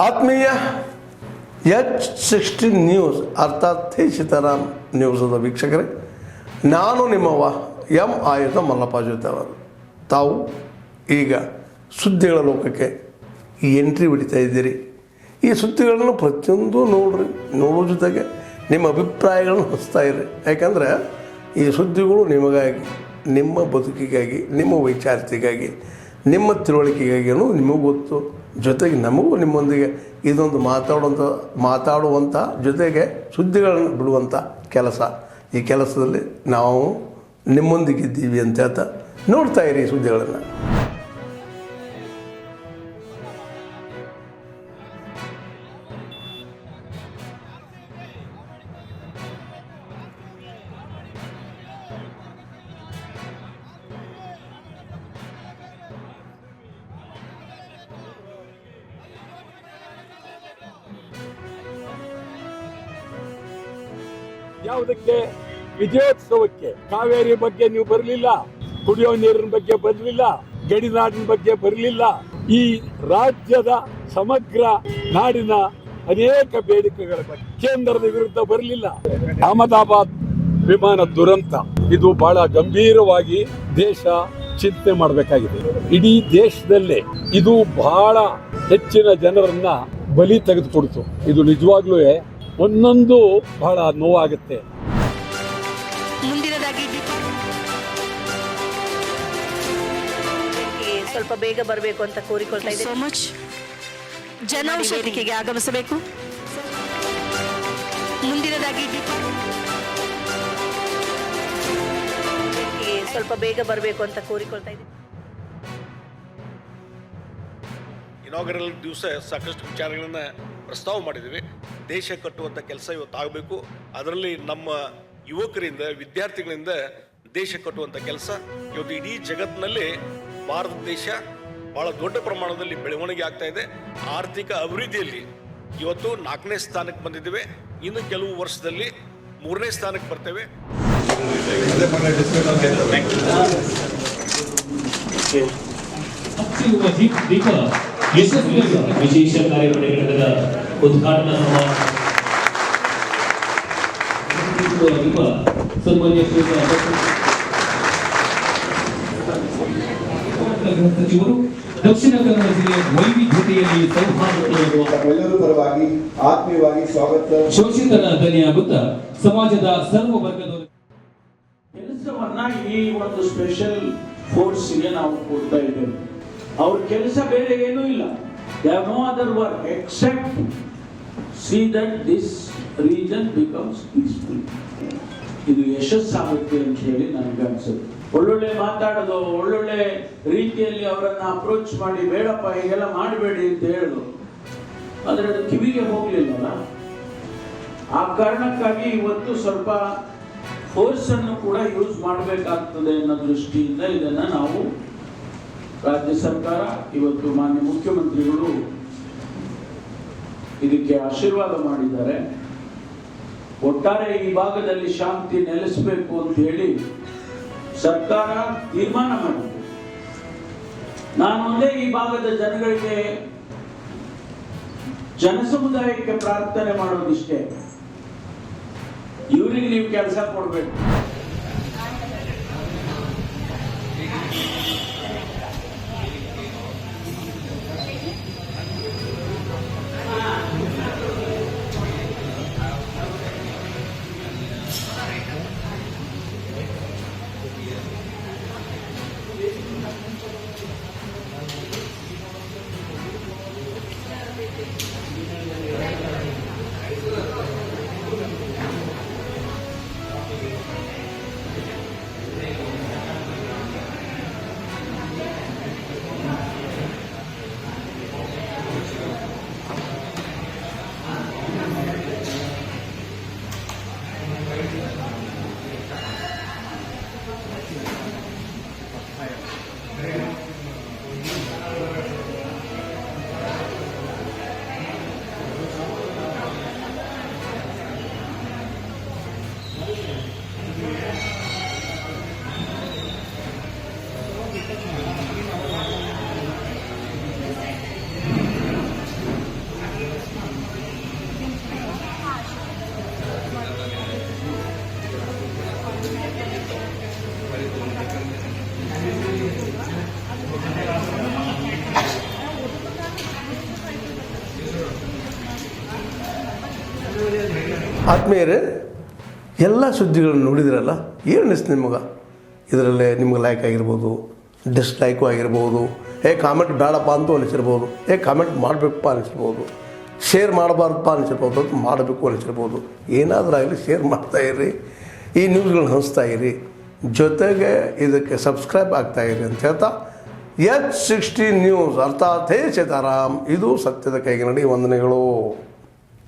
ಆತ್ಮೀಯ H16 news ಅರ್ಥಾತ್ ಸೀತಾರಾಮ್ ನ್ಯೂಸದ ವೀಕ್ಷಕರೇ, ನಾನು ನಿಮ್ಮವ ಎಂ ಆಯುಧ ಮಲ್ಲಪ್ಪ ಜೊತೆ ಅವರು. ತಾವು ಈಗ ಸುದ್ದಿಗಳ ಲೋಕಕ್ಕೆ ಎಂಟ್ರಿ ಹೊಡಿತಾ ಇದ್ದೀರಿ. ಈ ಸುದ್ದಿಗಳನ್ನು ಪ್ರತಿಯೊಂದು ನೋಡೋ ಜೊತೆಗೆ ನಿಮ್ಮ ಅಭಿಪ್ರಾಯಗಳನ್ನು ಹೊಸ್ತಾ ಇರಿ. ಯಾಕಂದರೆ ಈ ಸುದ್ದಿಗಳು ನಿಮಗಾಗಿ, ನಿಮ್ಮ ಬದುಕಿಗಾಗಿ, ನಿಮ್ಮ ವೈಚಾರಿಕೆಗಾಗಿ, ನಿಮ್ಮ ತಿಳುವಳಿಕೆಗಾಗಿ ನಿಮಗೂ ಗೊತ್ತು. ಜೊತೆಗೆ ನಮಗೂ ನಿಮ್ಮೊಂದಿಗೆ ಇದೊಂದು ಮಾತಾಡುವಂಥ ಜೊತೆಗೆ ಸುದ್ದಿಗಳನ್ನು ಬಿಡುವಂಥ ಕೆಲಸ. ಈ ಕೆಲಸದಲ್ಲಿ ನಾವು ನಿಮ್ಮೊಂದಿಗಿದ್ದೀವಿ ಅಂತ ಹೇಳ್ತಾ ನೋಡ್ತಾ ಇರಿ ಈ ಸುದ್ದಿಗಳನ್ನು. ಯಾವುದಕ್ಕೆ? ವಿಜಯೋತ್ಸವಕ್ಕೆ. ಕಾವೇರಿ ಬಗ್ಗೆ ನೀವು ಬರಲಿಲ್ಲ, ಕುಡಿಯೋ ನೀರಿನ ಬಗ್ಗೆ ಬರಲಿಲ್ಲ, ಗಡಿನಾಡಿನ ಬಗ್ಗೆ ಬರಲಿಲ್ಲ. ಈ ರಾಜ್ಯದ ಸಮಗ್ರ ನಾಡಿನ ಅನೇಕ ಬೇಡಿಕೆಗಳ ಬಗ್ಗೆ ಕೇಂದ್ರದ ವಿರುದ್ಧ ಬರಲಿಲ್ಲ. ಅಹಮದಾಬಾದ್ ವಿಮಾನ ದುರಂತ ಇದು ಬಹಳ ಗಂಭೀರವಾಗಿ ದೇಶ ಚಿಂತನೆ ಮಾಡಬೇಕಾಗಿದೆ. ಇಡೀ ದೇಶದಲ್ಲೇ ಇದು ಬಹಳ ಹೆಚ್ಚಿನ ಜನರನ್ನ ಬಲಿ ತೆಗೆದುಕೊಡ್ತು. ಇದು ನಿಜವಾಗ್ಲೂ ಒಂದೊಂದು ಬಹಳ ನೋವಾಗುತ್ತೆ. ಮುಂದಿನದಾಗಿ ಸ್ವಲ್ಪ ಬೇಗ ಬರಬೇಕು ಅಂತ ಕೋರಿಕೊಳ್ತಾ ಇದ್ದೀನಿ. So much. ಜನೌಷಧಿಗೆ ಆಗಮಿಸಬೇಕು. ಮುಂದಿನದಾಗಿ ಸ್ವಲ್ಪ ಬೇಗ ಬರಬೇಕು ಅಂತ ಕೋರಿಕೊಳ್ತಾ ಇದ್ದೀನಿ. ಇನಾಗರಲ್ ದಿವಸ ಸಾಕಷ್ಟು ವಿಚಾರಗಳನ್ನು ಪ್ರಸ್ತಾವ ಮಾಡಿದ್ದೀವಿ. ದೇಶ ಕಟ್ಟುವಂಥ ಕೆಲಸ ಇವತ್ತು ಆಗಬೇಕು. ಅದರಲ್ಲಿ ನಮ್ಮ ಯುವಕರಿಂದ, ವಿದ್ಯಾರ್ಥಿಗಳಿಂದ ದೇಶ ಕಟ್ಟುವಂಥ ಕೆಲಸ ಇವತ್ತು ಇಡೀ ಜಗತ್ತಿನಲ್ಲಿ ಭಾರತ ದೇಶ ಭಾಳ ದೊಡ್ಡ ಪ್ರಮಾಣದಲ್ಲಿ ಬೆಳವಣಿಗೆ ಆಗ್ತಾ ಇದೆ. ಆರ್ಥಿಕ ಅಭಿವೃದ್ಧಿಯಲ್ಲಿ ಇವತ್ತು 4ನೇ ಸ್ಥಾನಕ್ಕೆ ಬಂದಿದ್ದೇವೆ. ಇನ್ನು ಕೆಲವು ವರ್ಷದಲ್ಲಿ 3ನೇ ಸ್ಥಾನಕ್ಕೆ ಬರ್ತೇವೆ. ವಿಶೇಷ ಕಾರ್ಯಕ್ರಮದ ಉದ್ಘಾಟನಾ ಸನ್ಮಾನ್ಯ ಸಚಿವರು ದಕ್ಷಿಣ ಕನ್ನಡ ಜಿಲ್ಲೆಯ ವೈವಿಧ್ಯತೆಯಲ್ಲಿ ಸೌಹಾರ್ದತೆಯನ್ನು ಪರವಾಗಿ ಆತ್ಮೀಯವಾಗಿ ಸ್ವಾಗತ. ಶೋಷಿತರ ಧ್ವನಿಯಾಗುತ್ತಾ ಸಮಾಜದ ಸರ್ವ ವರ್ಗದವರು ಕೆಲಸವನ್ನ ಈ ಒಂದು ಸ್ಪೆಷಲ್ ಫೋರ್ಸ್ಗೆ ನಾವು ಕೊಡ್ತಾ ಇದ್ದೇವೆ. ಅವ್ರ ಕೆಲಸ ಬೇರೆ ಏನೂ ಇಲ್ಲ. They have no other work except see that this region becomes peaceful. ಇದು ಯಶಸ್ಸಾಗುತ್ತೆ ಅಂತ ಹೇಳಿ ನನಗೆ ಅನ್ಸುತ್ತೆ. ಒಳ್ಳೊಳ್ಳೆ ಮಾತಾಡೋದು, ಒಳ್ಳೊಳ್ಳೆ ರೀತಿಯಲ್ಲಿ ಅವರನ್ನ ಅಪ್ರೋಚ್ ಮಾಡಿ ಬೇಡಪ್ಪ ಹೀಗೆಲ್ಲ ಮಾಡಬೇಡಿ ಅಂತ ಹೇಳೋದು, ಆದರೆ ಅದು ಕಿವಿಗೆ ಹೋಗ್ಲಿಲ್ಲಲ್ಲ. ಆ ಕಾರಣಕ್ಕಾಗಿ ಇವತ್ತು ಸ್ವಲ್ಪ ಫೋರ್ಸ್ ಅನ್ನು ಕೂಡ ಯೂಸ್ ಮಾಡಬೇಕಾಗ್ತದೆ ಅನ್ನೋ ದೃಷ್ಟಿಯಿಂದ ಇದನ್ನ ನಾವು ರಾಜ್ಯ ಸರ್ಕಾರ, ಇವತ್ತು ಮಾನ್ಯ ಮುಖ್ಯಮಂತ್ರಿಗಳು ಇದಕ್ಕೆ ಆಶೀರ್ವಾದ ಮಾಡಿದ್ದಾರೆ. ಒಟ್ಟಾರೆ ಈ ಭಾಗದಲ್ಲಿ ಶಾಂತಿ ನೆಲೆಸಬೇಕು ಅಂತ ಹೇಳಿ ಸರ್ಕಾರ ತೀರ್ಮಾನ ಮಾಡಿದೆ. ನಾನು ಒಂದೇ ಈ ಭಾಗದ ಜನಗಳಿಗೆ, ಜನಸಮುದಾಯಕ್ಕೆ ಪ್ರಾರ್ಥನೆ ಮಾಡೋದಿಷ್ಟೇ, ಇವರಿಗೆ ನೀವು ಕೆಲಸ ಕೊಡಬೇಕು. ಆತ್ಮೀಯರೇ, ಎಲ್ಲ ಸುದ್ದಿಗಳನ್ನು ನೋಡಿದ್ರಲ್ಲ, ಏನು ಅನಿಸ್ತು ನಿಮಗೆ? ಇದರಲ್ಲೇ ನಿಮ್ಗೆ ಲೈಕ್ ಆಗಿರ್ಬೋದು, ಡಿಸ್ಲೈಕು ಆಗಿರ್ಬೋದು, ಕಾಮೆಂಟ್ ಬೇಡಪ್ಪ ಅಂತೂ ಅನಿಸಿರ್ಬೋದು, ಕಾಮೆಂಟ್ ಮಾಡಬೇಕಪ್ಪ ಅನಿಸಿರ್ಬೋದು, ಶೇರ್ ಮಾಡಬಾರ್ದಪ್ಪ ಅನಿಸಿರ್ಬೋದು, ಅಥವಾ ಮಾಡಬೇಕು ಅನಿಸಿರ್ಬೋದು. ಏನಾದರೂ ಆಗಲಿ ಶೇರ್ ಮಾಡ್ತಾಯಿರಿ, ಈ ನ್ಯೂಸ್ಗಳನ್ನ ಹಂಚ್ತಾ ಇರಿ, ಜೊತೆಗೆ ಇದಕ್ಕೆ ಸಬ್ಸ್ಕ್ರೈಬ್ ಆಗ್ತಾಯಿರಿ ಅಂತ ಹೇಳ್ತಾ H16 ನ್ಯೂಸ್ ಅರ್ಥಾತ್ ಹೇ ಸೀತಾರಾಮ್, ಇದು ಸತ್ಯದ ಕೈಗೆ ನಡಿ. ವಂದನೆಗಳು.